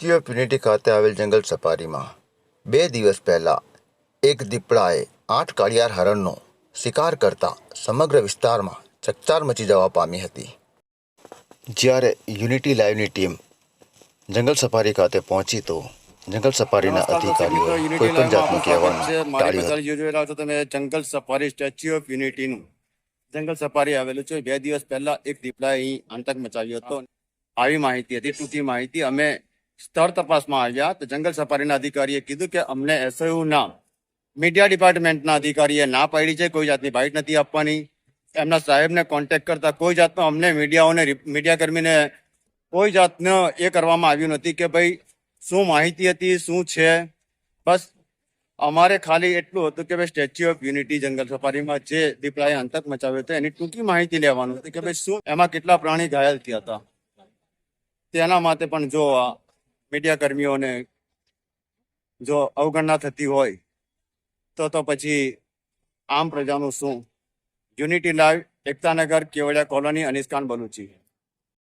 Statue of unity ખાતે આવેલ જંગલ સફારીમાં 2 દિવસ પહેલાં એક દીપડાએ 8 કાળિયાર હરણનો શિકાર કરતા સમગ્ર વિસ્તારમાં ચકચાર મચી જવા પામી હતી। જ્યારે યુનિટી લાઈવની ટીમ જંગલ સફારી ખાતે પહોંચી તો જંગલ સફારીના અધિકારીઓ કોઈપણ જાતનું કહેવાનું ટાળ્યું હતું। તમે જંગલ સફારી સ્ટેચ્યુ ઓફ યુનિટીનું જંગલ સફારી આવેલું છે। 2 દિવસ પહેલા એક દીપડાએ અહીં આતંક મચાવ્યો હતો। આવી માહિતી હતી, ટૂંકી માહિતી। અમે સ્થળ તપાસમાં આવ્યા તો જંગલ સફારીના અધિકારીએ કીધું કે અમને એસઓયુ ના મીડિયા ડિપાર્ટમેન્ટના અધિકારીએ ના પાડી છે, કોઈ જાતની બાઇટ નથી આપવાની। એમના સાહેબને કોન્ટેક્ટ કરતા કોઈ જાતનો અમને મીડિયાકર્મીને કોઈ જાતનો એ કરવામાં આવ્યું નથી કે ભાઈ શું માહિતી હતી, શું છે। બસ અમારે ખાલી એટલું હતું કે ભાઈ સ્ટેચ્યુ ઓફ યુનિટી જંગલ સફારીમાં જે દીપડાએ આતંક મચાવ્યો હતો એની ટૂંકી માહિતી લેવાનું હતી કે ભાઈ શું એમાં કેટલા પ્રાણી ઘાયલ થયા હતા। તેના માટે પણ જો મીડિયા કર્મીઓને જો અવગણના થતી હોય તો પછી આમ પ્રજાનું શું। Unity live, Ektanagar, Kevadia colony, Anis Khan બલુચી।